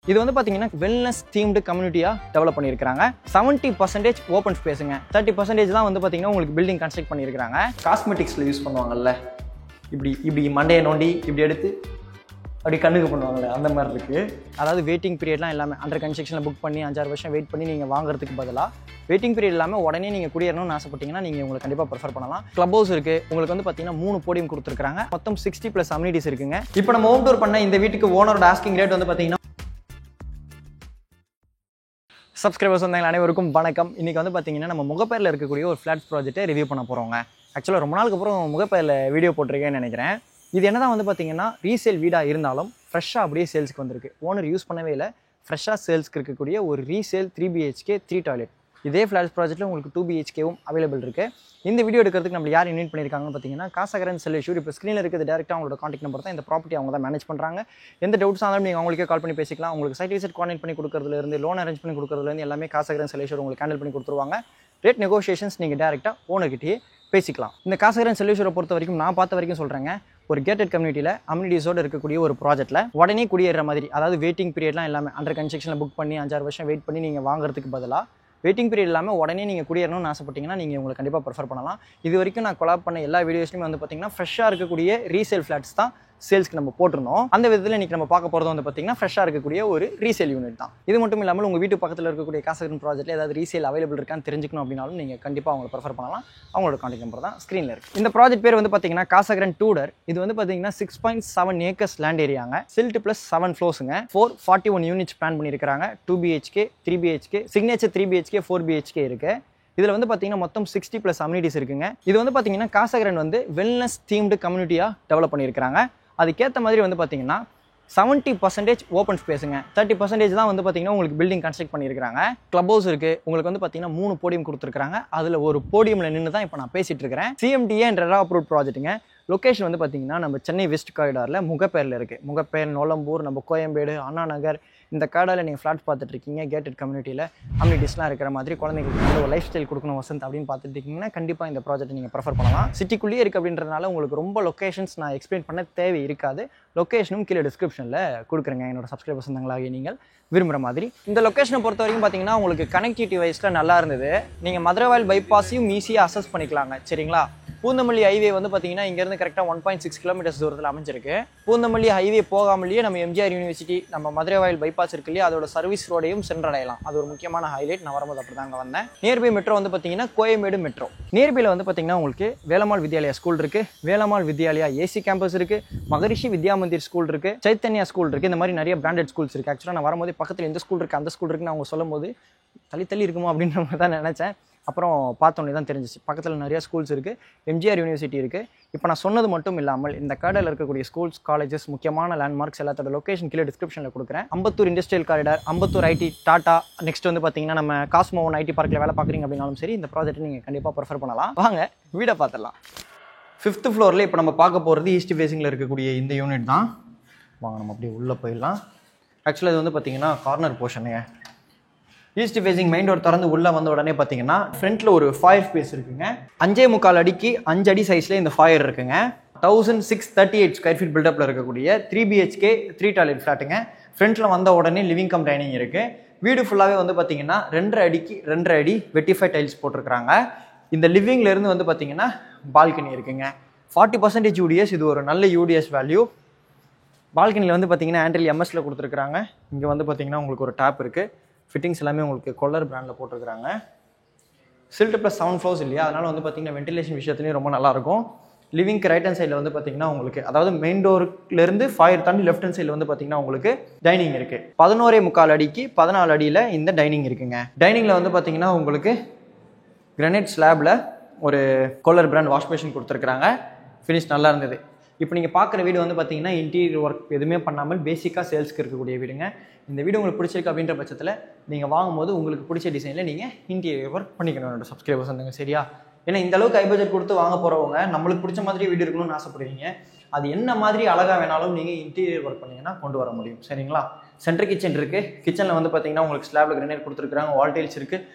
இது வந்து பாத்தீங்கன்னா வெல்னஸ் தீம்டு கம்யூனிட்டியா டெவலப் பண்ணியிருக்காங்க. 70% ஓப்பன் ஸ்பேஸுங்க, 30% தான் வந்து பாத்தீங்கன்னா உங்களுக்கு பில்டிங் கன்ஸ்ட்ரக்ட் பண்ணியிருக்காங்க. காஸ்மெட்டிக்ஸ்ல யூஸ் பண்ணுவாங்கல்ல, இப்படி மண்டையை நோண்டி இப்படி எடுத்து அப்படி கண்ணுக்கு பண்ணுவாங்கல்ல, அந்த மாதிரி இருக்கு. அதாவது வெயிட்டிங் பீரியட்லாம் எல்லாமே அண்டர் கன்ஸ்ட்ரக்ஷனில் புக் பண்ணி 5-6 வருஷம் வெயிட் பண்ணி நீங்கள் வாங்குறதுக்கு பதிலாக வெயிட்டிங் பீரியட் இல்லாமல் உடனே நீங்கள் குடியேறணும்னு ஆசைப்பட்டீங்கன்னா நீங்கள் உங்களுக்கு கண்டிப்பாக ப்ரிஃபர் பண்ணலாம். கிளப் ஹவுஸ் இருக்குது, உங்களுக்கு வந்து பார்த்தீங்கன்னா 3 போடியம் கொடுத்துருக்காங்க. மொத்தம் 60+ அம்யூனிட்டிஸ் இருக்குங்க. இப்போ நம்ம ஹோம் டூர் பண்ண இந்த வீட்டுக்கு ஓனரோட ஆஸ்கிங் ரேட் வந்து பார்த்தீங்கன்னா, சப்ஸ்கிரைபர்ஸ் வந்தாங்க அனைவருக்கும் வணக்கம். இன்றைக்கி வந்து பார்த்தீங்கன்னா நம்ம முகப்பேரில் இருக்கக்கூடிய ஒரு ஃப்ளாட் ப்ராஜெக்ட்டை ரிவ்யூ பண்ண போகிறோங்க. ஆக்சுவலாக ரொம்ப நாளுக்கு அப்புறம் முகப்பேரில் வீடியோ போட்டிருக்கேன்னு நினைக்கிறேன். இது என்ன தான் வந்து பார்த்தீங்கன்னா ரீசேல் வீடாக இருந்தாலும் ஃப்ரெஷ்ஷாக அப்படியே சேல்ஸுக்கு வந்திருக்கு. ஓனர் யூஸ் பண்ணவே இல்லை, ஃப்ரெஷ்ஷாக சேல்ஸ்க்கு இருக்கக்கூடிய ஒரு ரீசேல் 3 BHK 3 டாய்லெட். இதே ஃப்ளாட் ப்ராஜெக்ட்டில் உங்களுக்கு 2 BHKவும் அவைலபிள் இருக்குது. இந்த வீடியோ எடுக்கிறதுக்கு நம்ம யார் இன்வைட் பண்ணியிருக்காங்கன்னு பார்த்தீங்கன்னா காசாகரன் செல்லேஷூர். இப்போ ஸ்க்ரீனில் இருக்கிறது டேரெக்டாக அவங்களோட கான்டாக்ட் நம்பர் தான். இந்த ப்ராப்பர்ட்டி அவங்க தான் மேனேஜ் பண்ணுறாங்க. எந்த டவுட்ஸ் ஆனாலும் நீங்கள் அவங்களுக்கே கால் பண்ணி பேசிக்கலாம். உங்களுக்கு சைட் விசிட் கோஆர்டினேட் பண்ணி கொடுக்குறதுலேருந்து லோன் அரேஞ்ச் பண்ணி கொடுக்குறதுலேருந்து எல்லாமே காசாகரன் செல்லேஷூர் உங்களுக்கு ஹேண்டில் பண்ணி கொடுத்துருவாங்க. ரேட் நெகோஷியேஷன்ஸ் நீங்கள் டேரெக்டாக ஓனர்கிட்டயே பேசிக்கலாம். இந்த காசாகரன் செல்லேஷூரை பொறுத்த வரைக்கும் நான் பார்த்த வரைக்கும் சொல்கிறேங்க, ஒரு கேட்டட் கம்யூனிட்டியில் அம்யூனிட்டிஸோடு இருக்கக்கூடிய ஒரு ப்ராஜெக்ட்டில் உடனே குடியேற மாதிரி, அதாவது வெயிட்டிங் பீரியட்லாம் எல்லாமே அண்டர் கன்ஸ்ட்ரக்ஷனில் புக் பண்ணி 5-6 வருஷம் வெயிட் பண்ணி நீங்கள் வாங்குறதுக்கு பதிலாக வெயிட்டிங் பீரியட் இல்லாமல் உடனே நீங்கள் குடியேறணும்னு ஆசைப்பட்டீங்கன்னா நீங்கள் உங்களுக்கு கண்டிப்பாக ப்ரிஃபர் பண்ணலாம். இது வரைக்கும் நான் கொலாப் பண்ண எல்லா வீடியோஸ்லையுமே வந்து பார்த்தீங்கன்னா ஃப்ரெஷ்ஷாக இருக்கக்கூடிய ரீசேல் ஃப்ளாட்ஸ் தான் சேல்ஸ்க்கு நம்ம போட்டிருந்தோம். அந்த விதத்தில் இன்றைக்கி நம்ம பார்க்க போகிறது வந்து பார்த்தீங்கன்னா ஃப்ரெஷ்ஷாக இருக்கக்கூடிய ஒரு ரீசேல் யூனிட் தான். இது மட்டும் இல்லாமல் உங்கள் வீட்டு பக்கத்தில் இருக்கக்கூடிய காசாகரன் ப்ராஜெக்ட்டில் ஏதாவது ரீசேல் அவைலபிள் இருக்கான்னு தெரிஞ்சுக்கணும் அப்படின்னாலும் நீங்கள் கண்டிப்பாக அவங்களை ப்ரிஃபர் பண்ணலாம். அவங்களோட கான்டாக்ட் நம்பர் தான் ஸ்க்ரீனில் இருக்குது. இந்த ப்ராஜெக்ட் பேர் வந்து பார்த்தீங்கன்னா காசாகரன் டூடர். இது வந்து பார்த்தீங்கன்னா 6.7 ஏக்கர்ஸ் லேண்ட் ஏரியாங்க. சில்ட் ப்ளஸ் 7 ஃப்ளோர்ஸுங்க. 441 யூனிட்ஸ் பிளான் பண்ணியிருக்காங்க. 2 BHK 3 BHK signature 3 BHK 4 BHK இருக்குது. இதில் வந்து பார்த்தீங்கன்னா மொத்தம் 60+ அம்யூனிட்டிஸ் இருக்குங்க. இது வந்து பார்த்தீங்கன்னா காசாகரன் வந்து வெல்னஸ் தீம்டு கம்யூனிட்டியாக டெவலப் பண்ணியிருக்காங்க. அதுக்கேற்ற மாதிரி வந்து பார்த்தீங்கன்னா 70% ஓப்பன் ஸ்பேஸுங்க, 30% தான் வந்து பார்த்தீங்கன்னா உங்களுக்கு பில்டிங் கன்ஸ்ட்ரக்ட் பண்ணியிருக்காங்க. கிளப் ஹவுஸ் இருக்குது, உங்களுக்கு வந்து பார்த்தீங்கன்னா 3 போடியம் கொடுத்துருக்காங்க. அதில் ஒரு போடியமில் நின்று தான் இப்போ நான் பேசிகிட்டு இருக்கிறேன். CMDA என்ற அப்ரூவ்ட் ப்ராஜெக்ட்டுங்க. லொக்கேஷன் வந்து பார்த்தீங்கன்னா நம்ம சென்னை வெஸ்ட் காரிடாரில் முகப்பேரில் இருக்குது. முகப்பேர், நொலம்பூர், நம்ம கோயம்பேடு, அண்ணா நகர், இந்த கார்டாரில் நீங்கள் ஃப்ளாட் பார்த்துட்டு இருக்கீங்க. கேட்டட் கம்யூனிட்டியில் அம்யூனிட்டிஸ்லாம் இருக்கிற மாதிரி குழந்தைங்களுக்கு நல்ல ஒரு லைஃப் ஸ்டைல் கொடுக்கணும் வசந்த் அப்படின்னு பார்த்துட்டு இருக்கீங்கன்னா கண்டிப்பாக இந்த ப்ராஜெக்ட் நீங்கள் ப்ரிஃபர் பண்ணலாம். சிட்டிக்குள்ளேயே இருக்குது அப்படின்றதுனால உங்களுக்கு ரொம்ப லொக்கேஷன்ஸ் நான் எக்ஸ்பிளைன் பண்ண தேவை இருக்காது. லொக்கேஷனும் கீழே டிஸ்கிரிப்ஷனில் கொடுக்குறேங்க, என்னோட சப்ஸ்கிரைபர்ஸ் இருந்தாங்களாகி நீங்கள் விரும்புகிற மாதிரி. இந்த லொக்கேஷனை பொறுத்த வரைக்கும் பார்த்தீங்கன்னா உங்களுக்கு கனெக்டிவிட்டி வைஸில் நல்லா இருந்தது. நீங்கள் மதுரவாயல் பைபாஸையும் ஈஸியாக அசஸ் பண்ணிக்கலாங்க. சரிங்களா? பூந்தமல்லி ஹைவே வந்து பார்த்தீங்கன்னா இங்கேருந்து கரெக்டாக 1.6 கிலோமீட்டர்ஸ் தூரத்தில் அமைஞ்சிருக்கு. பூந்தமல்லி ஹைவே போகாமலேயே நம்ம எம்ஜிஆர் யூனிவர்சிட்டி, நம்ம மதுரவாயல் பைபாஸ் இருக்கு இல்லையா, அதோட சர்வீஸ் ரோடையும் சென்றடையலாம். அது ஒரு முக்கியமான ஹைலைட். நான் வரும்போது அப்படி தாங்க வந்தேன். நியர்பை மெட்ரோ வந்து பார்த்தீங்கன்னா கோயம்பேடு மெட்ரோ. நியர்பையில் வந்து பார்த்தீங்கன்னா உங்களுக்கு வேலம்மாள் வித்யாலயா ஸ்கூல் இருக்குது, வேலம்மாள் வித்யாலயா ஏசி கேம்பஸ் இருக்குது, மகரிஷி வித்யா மந்திர் ஸ்கூல் இருக்குது, சைத்தன்யா ஸ்கூல் இருக்குது. இந்த மாதிரி நிறைய பிராண்டட் ஸ்கூல்ஸ் இருக்குது. ஆக்சுவலாக நான் வரும்போது பக்கத்தில் எந்த ஸ்கூல் இருக்குது அந்த ஸ்கூல் இருக்குன்னு அவங்க சொல்லும் போது தள்ளி இருக்குமோ அப்படின்ற மாதிரி தான் நினச்சேன். அப்புறம் பார்த்தோன்னே தான் தெரிஞ்சிச்சு பக்கத்தில் நிறைய ஸ்கூல்ஸ் இருக்குது, எம்ஜிஆர் யூனிவர்சிட்டி இருக்குது. இப்போ நான் சொன்னது மட்டும் இல்லாமல் இந்த கார்டில் இருக்கக்கூடிய ஸ்கூல்ஸ், காலேஜஸ், முக்கியமான லேண்ட்மார்க்ஸ் எல்லாத்தோட லொக்கேஷன் கீழே டிஸ்கிரிப்ஷனில் கொடுக்குறேன். Ambattur industrial corridor, Ambattur IT, Tata, next வந்து பார்த்தீங்கன்னா நம்ம காஸ்மோன் ஐடி பார்க்கில் வேலை பார்க்குறீங்க அப்படின்னாலும் சரி இந்த ப்ராஜெக்ட் நீங்கள் கண்டிப்பாக ப்ரிஃபர் பண்ணலாம். வாங்க வீடை பார்த்துடலாம். 5th ஃப்ளோரில் இப்போ நம்ம பார்க்க போகிறது ஈஸ்ட் ஃபேஸிங்கில் இருக்கக்கூடிய இந்த யூனிட் தான். வாங்க நம்ம அப்படியே உள்ளே போயிடலாம். ஆக்சுவலாக இது வந்து பார்த்தீங்கன்னா கார்னர் போர்ஷனுங்க. ஈஸ்ட் ஃபேஸிங் மெயின் டோர் திறந்து உள்ளே வந்த உடனே பார்த்தீங்கன்னா ஃப்ரண்ட்டில் ஒரு ஃபாயர் ஸ்பேஸ் இருக்குங்க. 5.25 அடிக்கு 5 அடி சைஸில் இந்த ஃபாயர் இருக்குங்க. 1638 ஸ்கொயர் ஃபீட் பில்டப்பில் இருக்கக்கூடிய 3 BHK 3 டாய்லெட் ஃப்ளாட்டுங்க. ஃப்ரண்ட்டில் வந்த உடனே லிவிங் கம் டைனிங் இருக்குது. வீடு ஃபுல்லாகவே வந்து பார்த்தீங்கன்னா 2.5 அடிக்கு 2.5 அடி வெட்டிஃபை டைல்ஸ் போட்டிருக்கிறாங்க. இந்த லிவிங்லேருந்து வந்து பார்த்தீங்கன்னா பால்கனி இருக்குங்க. 40% UDS, இது ஒரு நல்ல UDS வேல்யூ. பால்கனியில் வந்து பார்த்தீங்கன்னா ஆண்ட்ரில் MS கொடுத்துருக்குறாங்க. இங்கே வந்து பார்த்தீங்கன்னா உங்களுக்கு ஒரு டேப் இருக்குது. ஃபிட்டிங்ஸ் எல்லாமே உங்களுக்கு கொல்லர் பிராண்டில் போட்டிருக்கிறாங்க. சில்ட் ப்ளஸ் 7 ஃப்ளோர்ஸ் இல்லையா, அதனால் வந்து பார்த்தீங்கன்னா வென்டிலேஷன் விஷயத்துலையும் ரொம்ப நல்லாயிருக்கும். லிவிங்க்கு ரைட் ஹேண்ட் சைடில் வந்து பார்த்தீங்கன்னா உங்களுக்கு, அதாவது மெயின் டோர்லேருந்து ஃபாயர் தாண்டி லெஃப்ட் ஹேண்ட் சைடில் வந்து பார்த்தீங்கன்னா உங்களுக்கு டைனிங் இருக்குது. 11.25 அடிக்கு 14 அடியில் இந்த டைனிங் இருக்குங்க. டைனிங்கில் வந்து பார்த்தீங்கன்னா உங்களுக்கு கிரானைட் ஸ்லாபில் ஒரு கொல்லர் பிராண்ட் வாஷ் பேஷன் கொடுத்துருக்குறாங்க. ஃபினிஷ் நல்லா இருந்தது. இப்போ நீங்கள் பார்க்குற வீடு வந்து பார்த்தீங்கன்னா இன்டீரியர் ஒர்க் எதுவுமே பண்ணாமல் பேசிக்காக சேல்ஸ்க்கு இருக்கக்கூடிய வீடுங்க. இந்த வீடு உங்களுக்கு பிடிச்சிருக்கு அப்படின்ற பட்சத்தில் நீங்கள் வாங்கும்போது உங்களுக்கு பிடிச்ச டிசைனில் நீங்கள் இன்டீரியர் ஒர்க் பண்ணிக்கணும். என்னோட சப்ஸ்கிரைபர்ஸ் வந்துங்க, சரியா? ஏன்னா இந்த அளவுக்கு ஹை பட்ஜெட் கொடுத்து வாங்க போகிறவங்க நம்மளுக்கு பிடிச்ச மாதிரி வீடு இருக்கணும்னு ஆசைப்படுவீங்க. அது என்ன மாதிரி அழகாக வேணாலும் நீங்கள் இன்டீரியர் ஒர்க் பண்ணிங்கன்னா கொண்டு வர முடியும். சரிங்களா? சென்ட்ரல் கிச்சன் இருக்குது. கிச்சனில் வந்து பார்த்தீங்கன்னா உங்களுக்கு ஸ்லாபில் கிரானைட் கொடுத்துருக்காங்க. வால் டைல்ஸ் இருக்குது.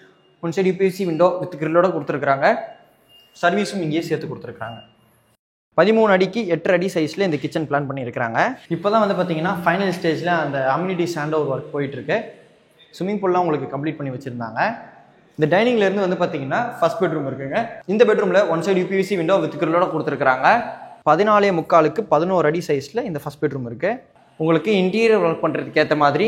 One side UPVC window with கிரில்லோட கொடுத்துருக்காங்க. சர்வீஸும் இங்கேயே சேர்த்து கொடுத்துருக்காங்க. 13 அடிக்கு 8 அடி சைஸில் இந்த கிச்சன் பிளான் பண்ணியிருக்கிறாங்க. இப்போ தான் வந்து பார்த்தீங்கன்னா ஃபைனல் ஸ்டேஜில் அந்த அம்யூனிட்டி ஹேண்ட் ஓவர் ஒர்க் போயிட்டுருக்கு. ஸ்விம்மிங் பூல்லாம் உங்களுக்கு கம்ப்ளீட் பண்ணி வச்சுருந்தாங்க. இந்த டைனிங்லேருந்து வந்து பார்த்தீங்கன்னா ஃபர்ஸ்ட் பெட்ரூம் இருக்குங்க. இந்த பெட்ரூமில் one side UPVC window with கிரிலோட கொடுத்துருக்காங்க. 14.75க்கு 11 அடி சைஸில் இந்த ஃபர்ஸ்ட் பெட்ரூம் இருக்குது. உங்களுக்கு இன்டீரியர் ஒர்க் பண்ணுறதுக்கு ஏற்ற மாதிரி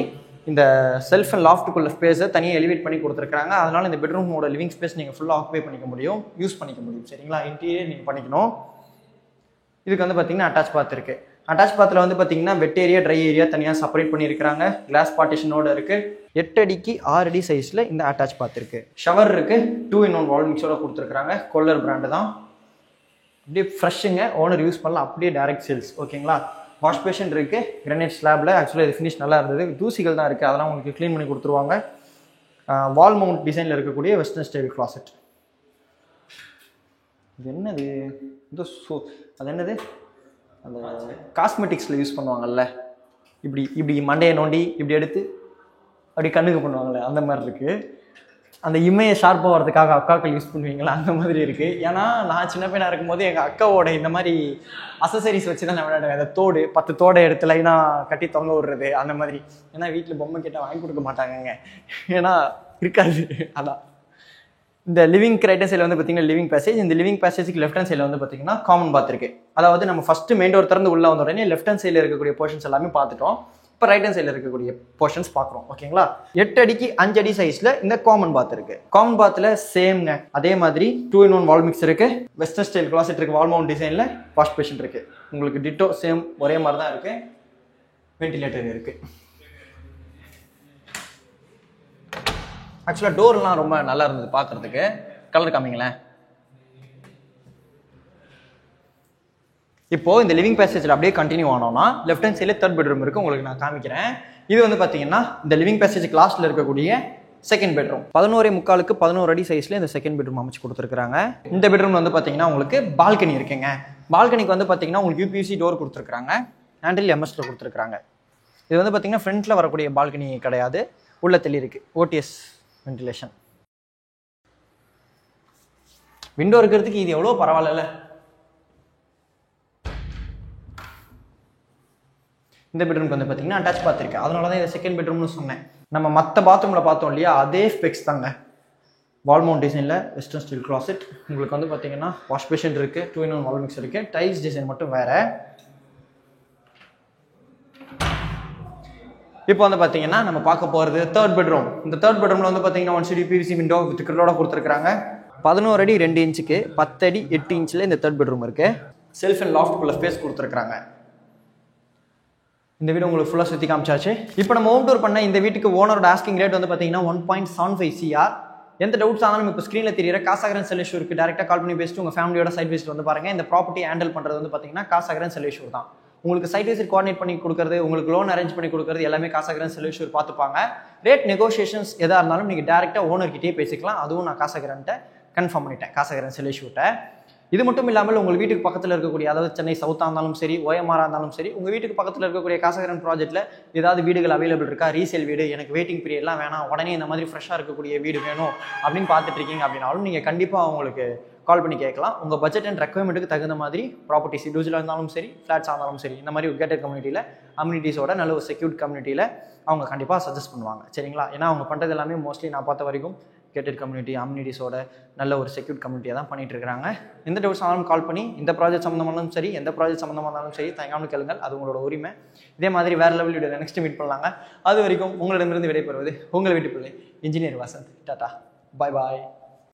இந்த செல்ஃப் அண்ட் லாஃப்ட்டுக்குள்ள ஸ்பேஸை தனியாக எலிவேட் பண்ணி கொடுத்துருக்காங்க. அதனால் இந்த பெட்ரூமோட லிவிங் ஸ்பேஸ் நீங்கள் ஃபுல்லாக ஆக்குபை பண்ணிக்க முடியும், யூஸ் பண்ணிக்க முடியும். சரிங்களா, இன்டீரியர் நீங்கள் பண்ணிக்கணும். இதுக்கு வந்து பார்த்தீங்கன்னா அட்டாச் பாத் இருக்குது. அட்டாச் பாத்தில் வந்து பார்த்தீங்கன்னா வெட் ஏரியா ட்ரை ஏரியா தனியாக செப்பரேட் பண்ணியிருக்கிறாங்க. கிளாஸ் பார்ட்டிஷனோட இருக்குது. 8 அடிக்கு 6 அடி சைஸில் இந்த அட்டாச் பாத் இருக்குது. ஷவர் இருக்குது. 2-in-1 வால் மிக்ஸோட கொடுத்துருக்காங்க. கொல்லர் பிராண்டு தான். அப்படியே ஃப்ரெஷ்ஷுங்க, ஓனர் யூஸ் பண்ணலாம், அப்படியே டைரக்ட் சேல்ஸ். ஓகேங்களா, வாஷ் பேஷன் இருக்குது. கிரானைட் ஸ்லாபில் ஆக்சுவலாக இது ஃபினிஷ் நல்லா இருந்தது. தூசிகள் தான் இருக்குது, அதெல்லாம் உங்களுக்கு க்ளீன் பண்ணி கொடுத்துருவாங்க. வால் மவுண்ட் டிசைனில் இருக்கக்கூடிய வெஸ்டர்ன் ஸ்டைல் கிளாசெட். இது என்னது, இந்த அது என்னது, அந்த காஸ்மெட்டிக்ஸில் யூஸ் பண்ணுவாங்கல்ல, இப்படி மண்டையை நோண்டி இப்படி எடுத்து அப்படி கண்ணுக்கு பண்ணுவாங்கள்ல, அந்த மாதிரி இருக்குது. அந்த இமையை ஷார்ப்பாக வரதுக்காக அக்காக்கள் யூஸ் பண்ணுவீங்களா, அந்த மாதிரி இருக்குது. ஏன்னா நான் சின்ன பையனாக இருக்கும்போது எங்கள் அக்காவோட இந்த மாதிரி அசசரிஸ் வச்சு தான் நான் விளையாடுவேன். அந்த தோடு 10 தோடை எடுத்து லைனாக கட்டி தொங்க விடுறது அந்த மாதிரி. ஏன்னா வீட்டில் பொம்மை கேட்டால் வாங்கி கொடுக்க மாட்டாங்கங்க, ஏன்னா இருக்காது. அதான் இந்த லிவிங் ரைட் சைடில் வந்து பார்த்தீங்கன்னா லிவிங் பேசேஜ். இந்த லிவிங் பேசேஜுக்கு லெஃப்ட் ஹேண்ட் சைடில் வந்து பார்த்தீங்கன்னா காமன் பாத் இருக்குது. அதாவது நம்ம ஃபஸ்ட்டு மெயின் டோர் திறந்து உள்ளே வந்த உடனே லெஃப்ட் ஹேண்ட் சைடில் இருக்கக்கூடிய போர்ஷன்ஸ் எல்லாமே பார்த்துட்டோம். இப்போ ரைட் ஹேண்ட் சைடில் இருக்கக்கூடிய போர்ஷன்ஸ் பார்க்குறோம். ஓகேங்களா, 8 அடிக்கு 5 அடி சைஸில் இந்த காமன் பாத் இருக்குது. காமன் பாத்தில் சேம்ங்க அதே மாதிரி 2-in-1 வால் மிக்ஸ் இருக்குது. வெஸ்டர்ன் ஸ்டைல் கிளாசெட் இருக்குது. வால் மவுண்ட் டிசைனில் வாஷ் பேஷன் இருக்குது. உங்களுக்கு டிட்டோ சேம் ஒரே மாதிரி தான் இருக்குது. வென்டிலேட்டர் இருக்குது. ஆக்சுவலாக டோர்லாம் ரொம்ப நல்லா இருந்தது பார்க்குறதுக்கு. கலர் காமிங்களேன். இப்போது இந்த லிவிங் பேசேஜில் அப்படியே கண்டினியூ ஆனோம்னா லெஃப்ட் ஹேண்ட் சைடில் 3rd பெட்ரூம் இருக்குது. உங்களுக்கு நான் காமிக்கிறேன். இது வந்து பார்த்தீங்கன்னா இந்த லிவிங் பேசேஜ் லாஸ்ட்டில் இருக்கக்கூடிய செகண்ட் பெட்ரூம். 11.75க்கு 11 அடி சைஸில் இந்த செகண்ட் பெட்ரூம் அமைச்சு கொடுத்துருக்காங்க. இந்த பெட்ரூமில் வந்து பார்த்தீங்கன்னா உங்களுக்கு பால்கனி இருக்குங்க. பால்கனிக்கு வந்து பார்த்தீங்கன்னா உங்களுக்கு யூபிவிசி டோர் கொடுத்துருக்காங்க. ஹேண்டில் எம்எஸ்ல கொடுத்துருக்காங்க. இது வந்து பார்த்தீங்கன்னா ஃப்ரண்ட்டில் வரக்கூடிய பால்கனி கிடையாது, உள்ள தள்ளி இருக்குது. ODS ventilation. விண்டோ இருக்கிறதுக்கு இது எவ்வளோ பரவாயில்ல. இந்த பெட்ரூம்க்கு வந்து பார்த்தீங்கன்னா அட்டாச் பாத் இருக்கு. அதனால தான் இதை செகண்ட் பெட்ரூம்னு சொன்னேன். நம்ம மற்ற பாத்ரூமில் பார்த்தோம் இல்லையா, அதே ஸ்பெக்ஸ் தாங்க. வால் மவுண்ட் டிசைனில் வெஸ்டர்ன் ஸ்டைல் கிளாசெட். உங்களுக்கு வந்து பார்த்தீங்கன்னா வாஷ் பேஷன் இருக்குது. 2-in-1 வால் மிக்ஸ் இருக்குது. டைல்ஸ் டிசைன் மட்டும் வேறு. இப்போ வந்து பார்த்தீங்கன்னா நம்ம பார்க்க போகிறது 3rd பெட்ரூம். இந்த 3rd பெட்ரூமில் வந்து பார்த்தீங்கன்னா 1 சைடு யூபிவிசி விண்டோ வித் கிரிலோட கொடுத்துருக்காங்க. 11 அடி 2 இன்ச்சுக்கு 10 அடி 8 இன்ச்சில் இந்த 3rd பெட்ரூம் இருக்குது. செல்ஃப் அண்ட் லாஃப்ட்டுக்குள்ள ஸ்பேஸ் கொடுத்துருக்காங்க. இந்த வீடு உங்களுக்கு ஃபுல்லாக சுற்றி காமிச்சாச்சு. இப்போ நம்ம ஹோம் டூர் பண்ண இந்த வீட்டுக்கு ஓனரோட ஆஸ்கிங் ரேட் வந்து பார்த்தீங்கன்னா 1.75 CR. எந்த டவுட்ஸ் ஆனாலும் இப்போ ஸ்க்ரீனில் தெரியுற காசாகரன் செல்லேஷூருக்கு டேரெக்டாக கால் பண்ணி பேசிட்டு உங்கள் ஃபேமிலியோட சைட் விசிட் வந்து பாருங்கள். இந்த ப்ராப்பர்ட்டி ஹேண்டில் பண்ணுறது வந்து பார்த்தீங்கன்னா காசாகரன் செல்லேஷூர் தான். உங்களுக்கு சைட் விசிட் கோஆர்டினேட் பண்ணி கொடுக்குறது, உங்களுக்கு லோன் அரேஞ்ச் பண்ணி கொடுக்குறது எல்லாமே காசாகரன் செல்லேஷூர் பார்த்துப்பாங்க. ரேட் நெகோஷியேஷன்ஸ் எதாக இருந்தாலும் நீங்கள் டேரெக்டாக ஓனர்கிட்டே பேசிக்கலாம். அதுவும் நான் காசாகரன்ட்ட கன்ஃபார்ம் பண்ணிட்டேன், காசாகரன் செல்லேஷூர்ட்ட. இது மட்டும் இல்லாமல் உங்கள் வீட்டுக்கு பக்கத்தில் இருக்கக்கூடிய, அதாவது சென்னை சவுத்தாக இருந்தாலும் சரி, ஓஎம்ஆராக இருந்தாலும் சரி, உங்கள் வீட்டுக்கு பக்கத்தில் இருக்கக்கூடிய காசாகரன் ப்ராஜெக்ட்டில் ஏதாவது வீடுகள் அவைலபிள் இருக்கா, ரீசேல் வீடு, எனக்கு வெயிட்டிங் பீரியட்லாம் வேணாம், உடனே இந்த மாதிரி ஃப்ரெஷ்ஷாக இருக்கக்கூடிய வீடு வேணும் அப்படின்னு பார்த்துட்டு இருக்கீங்க அப்படின்னாலும் நீங்கள் கண்டிப்பாக அவங்களுக்கு கால் பண்ணி கேட்கலாம். உங்கள் பட்ஜெட் அண்ட் ரெக்குவயர்மெண்ட்டுக்கு தகுந்த மாதிரி ப்ராப்பர்ட்டிஸ் இண்டிவிஜுவலாக இருந்தாலும் சரி, ஃப்ளாட்ஸாக இருந்தாலும் சரி, இந்த மாதிரி ஒரு கேட்டட் கம்யூனிட்டியில் அம்யூனிட்டிஸோட நல்ல ஒரு செக்யூர்ட் கம்யூனிட்டியில் அவங்க கண்டிப்பாக சஜஸ்ட் பண்ணுவாங்க. சரிங்களா, ஏன்னா அவங்க பண்ணுறது எல்லாமே மோஸ்ட்லி நான் பார்த்த வரைக்கும் கேட்டட் கம்யூனிட்டி அம்யூனிட்டிஸோட நல்ல ஒரு செக்யூர்ட் கம்யூனிட்டியாக தான் பண்ணிட்டு இருக்காங்க. எந்த டவுட்ஸ் ஆனாலும் கால் பண்ணி இந்த ப்ராஜெக்ட் சம்மந்தமானாலும் சரி, எந்த ப்ராஜெக்ட் சம்மந்தமாக இருந்தாலும் சரி, தயங்காமல் கேளுங்கள். அது உங்களோட உரிமை. இதே மாதிரி வேறு லெவல் வீடியோ நெக்ஸ்ட் மீட் பண்ணலாங்க. அது வரைக்கும் உங்களிடமிருந்து விடைபெறுவது உங்கள் வீட்டு பிள்ளை இன்ஜினியர் வசந்த். டாடா, பாய் பாய்.